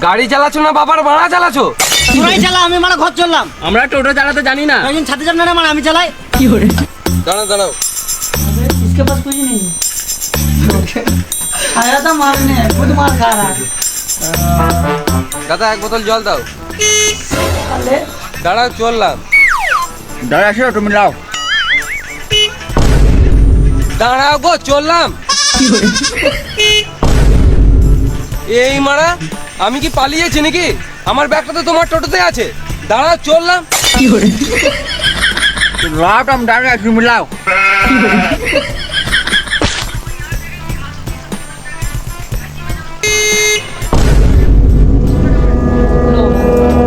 গাড়ি চালাচ্ছ না বাবার ভাড়া চালাচ্ছ? তোরাই চালা, আমি মানে ঘর চললাম। আমরা টোটো চালাতে জানি না। একজন ছাতে যান না, মানে আমি চালাই। কি করে দাঁড়াও দাঁড়াও, इसके पास कुछ नहीं है आया था मारने खुद मार खा रहा है দাদা এক বোতল জল দাও। अरे দাঁড়াও চললাম। দাঁড়া আসো, তুমি লাও। দাঁড়াও গো চললাম। এই মারা, আমি কি পালিয়েছি নাকি? আমার ব্যাগটা তো তোমার টোটোতে আছে। দাঁড়াও চললাম। লাও, তুমি দাঁড়া, তুমি লাও।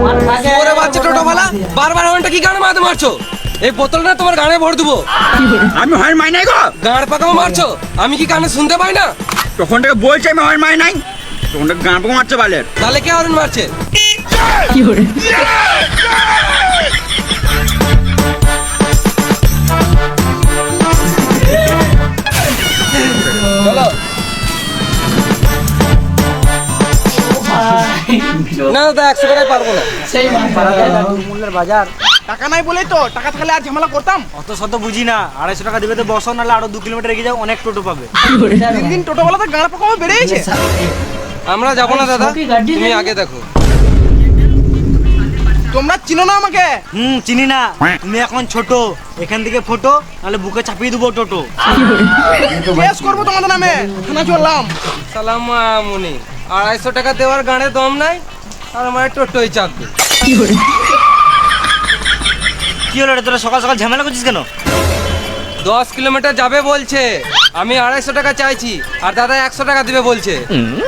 मार खा गया ওরে বাচ্চা টোটোওয়ালা, বারবার হর্নটা কি গানে মারতে মারছো? এই বোতলটা তোমার গানে ভরে দেবো। আমি হয় মাই নাই গো। গাঁড় পাকাও মারছো, আমি কি কানে শুনতে পাই না? তখন থেকে বলছি আমি হয় মাই নাই, তখন থেকে গান পোকা মারছে বালের। তাহলে কে হর্ন মারছে? চলো। না দাদা 100 টাকায় পারবো না। सही मार মূল্যের বাজার। টাকা নাই বলেই তো, টাকা থাকলে আর ঝামেলা করতাম। অত শত বুঝি না, 250 টাকা দিবে তো বসো, নাহলে আরো 2 কিলোমিটার এগিয়ে যাও, অনেক টোটো পাবে। দিন দিন টোটোওয়ালাতে গাঁড় পোকাও বেড়েছে। আমরা যাবো না দাদা, छोटी गाड़ी তুমি नहीं আগে দেখো। তোমরা চিনো না আমাকে? চিনি না। তুমি এখন ছোট, এখান থেকে ফটো, নাহলে বুকে চাপিয়ে দেবো টোটো। কেস করবো তোমাদের নামে, থানা চললাম। সালাম মুনি, 250 টাকা দেওয়ার গানে দম নাই, আর আমার টোটোই চাপবে। কি হলো রে, তোরা সকাল সকাল ঝামেলা করছিস কেন? 10 কিলোমিটার যাবে বলছে, আমি 250 টাকা চাইছি, আর দাদা 100 টাকা দিবে বলছে।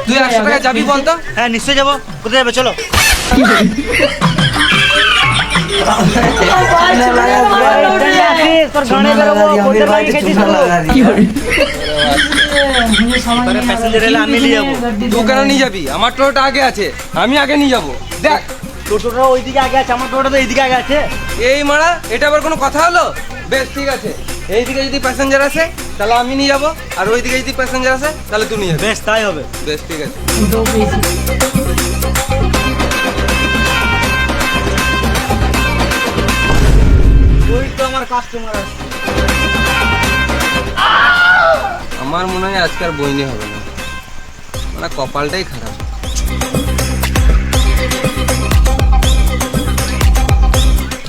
তুই 100 টাকা যাবি বলতো? হ্যাঁ নিশ্চয়ই যাবো। কোথায় যাবে চলো। প্যাসেঞ্জার এলে আমি নিয়ে যাবো। তুই কেন নিয়ে যাবি? আমার টোটোটা আগে আছে, আমি আগে নিয়ে যাবো। দেখ টোটোটা ওইদিকে আগে আছে, আমার টোটোটা তো এইদিকে আগে আছে। এই মারা, এটা আবার কোনো কথা হলো? বেশ ঠিক আছে, এইদিকে যদি প্যাসেঞ্জার আসে তাহলে আমি নিয়ে যাবো, আর ওইদিকে যদি প্যাসেঞ্জার আসে তাহলে তুই নিয়ে যাবি। বেশ তাই হবে। বেশ ঠিক আছে। ওই তো আমার কাস্টমার আছে। আমার মনে হয় আজকাল বইনি হবে না, মানে কপালটাই খারাপ।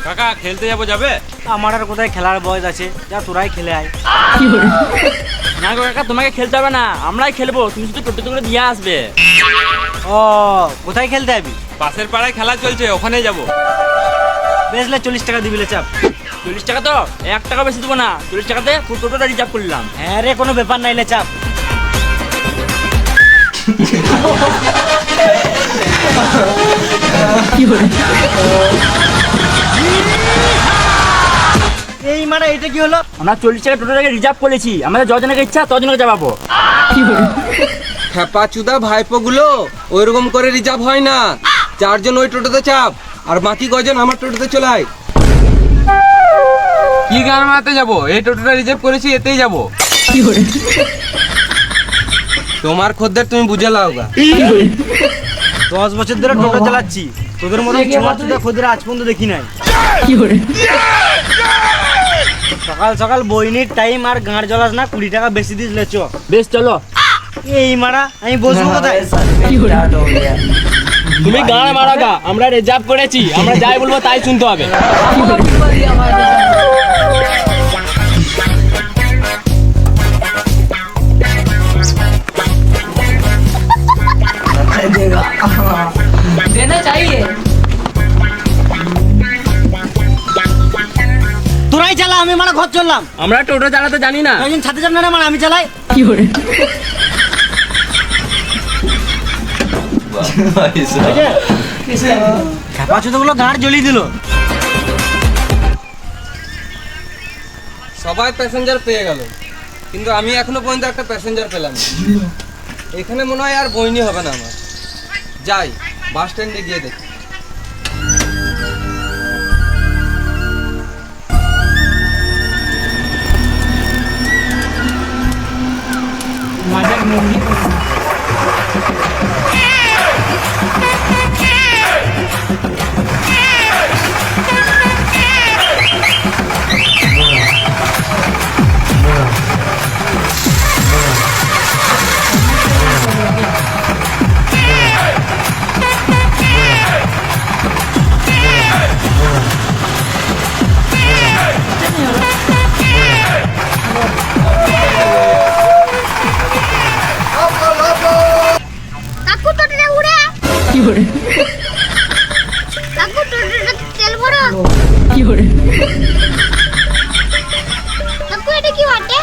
কাকা খেলতে যাবো, যাবে? আমার আর কোথায় খেলার বয়স আছে, যা তোরাই খেলে আয়। না গো কাকা, তোমাকে খেলতে হবে না, আমরাই খেলবো, তুমি শুধু টোটো করে দিয়ে আসবে। ও কোথায় খেলতে যাবি? পাশের পাড়ায় খেলা চলছে, ওখানে যাবো। বেশলে 40 টাকা দিবিলে চাপ। 40 টাকা তো 1 টাকা বেশি দেবো না, 40 টাকাতে পুরো টোটোটা রিজার্ভ করলাম। হ্যাঁ রে, কোনো ব্যাপার নাই, লে চাপ। এই মানে এটা কি হলো? আমরা 40 টাকা টোটোটাকে রিজার্ভ করেছি, আমাদের যজনকে ইচ্ছা তজনকে যাবো। হ্যাপা চুদা ভাইপো গুলো, ওইরকম করে রিজার্ভ হয় না। 4 জন ওই টোটোতে চাপ, আর বাকি কয়জন আমার টোটোতে চলাই। কি গান মারাতে যাবো? এই টোটোটা রিজার্ভ করেছি, এতেই যাবো। তোমার খদ্দের তুমি বুঝে লাও গা। 10 বছর ধরে টোটো চালাচ্ছি, তোদের মতো ছোট খদ্দের আজ পর্যন্ত দেখি নাই। সকাল সকাল বইনির টাইম আর গাঁড় জ্বলাস না, 20 টাকা বেশি দিস লে চ। বেশ চলো। এই মারা, আমি বসবো কোথায়? তুমি গান মারা গা, আমরা রিজার্ভ করেছি, আমরা যাই বলবো তাই শুনতে হবে। देना चाहिए তোরাই চালা, আমি মানে ঘর চললাম। আমরা টোটো চালাতে জানি না। একজন ছাতে যান না, মানে আমি চালাই। খেপা ছোটগুলো গাঁড় জ্বলিয়ে দিল। সবাই প্যাসেঞ্জার পেয়ে গেল, কিন্তু আমি এখনো পর্যন্ত একটা প্যাসেঞ্জার পেলাম না। এখানে মনে হয় আর বইনি হবে না আমার। যাই বাস স্ট্যান্ডে গিয়ে দেখি। मजा কাকু টোটোটা তেল ভরো কাকু এটা কি বটে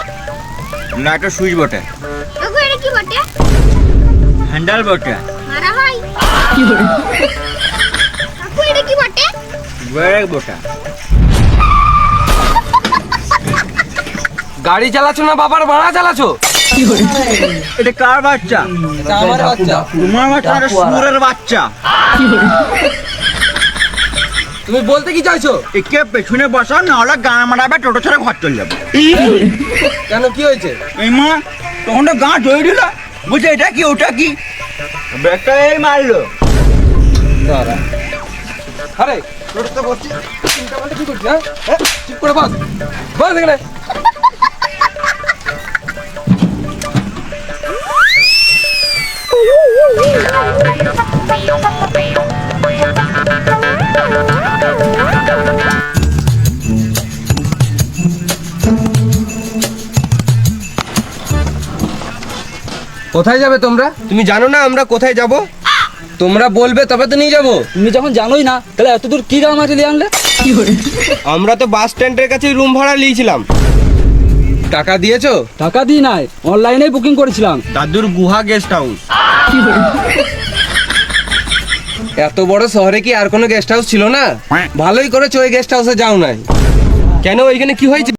না একটা সুইচ বটে, কাকু এটা কি বটে হ্যান্ডেল বটে, মারা ভাই কাকু এটা কি বটে ব্রেক বটে। গাড়ি চালাচ্ছো না বাবার ভাড়া চালাচ্ছো? এটা কার বাচ্চা? এটা আমার বাচ্চা। তোমার বাচ্চা না সুরের বাচ্চা? তুমি বলতে কি চাইছো? একে পেছনে বসা, না হলে গান মারাবে, টোটো ছেড়ে ঘর চলে যাবে। কেন কি হয়েছে? এই মা তখন তো গাঁ জড়িয়ে দিল, বুঝছে এটা কি ওটা কি, ব্রেকটা এই মারলো। দাঁড়া। আরে টোটোতে বসছি, চিন্তা করতে কি করছিস? হ্যাঁ চুপ করে বস, বস এখানে। কোথায় যাবে তোমরা? তুমি জানো না আমরা কোথায় যাব? তোমরা বলবে তবে তো নিয়ে যাব। তুমি যখন জানোই না তাহলে এত দূর কি গাড়ি মাটি দিয়ে আনলে? আমরা তো বাস স্ট্যান্ডের কাছে রুম ভাড়া নিয়েছিলাম। টাকা দিয়েছো? টাকা দিই নাই, অনলাইনে বুকিং করেছিলাম। দাদুর গুহা গেস্ট হাউস। এত বড় শহরে কি আর কোনো গেস্ট হাউস ছিল না? ভালোই করেছো ওই গেস্ট হাউসে যাও নাই। কেন ওইখানে কি হয়েছে?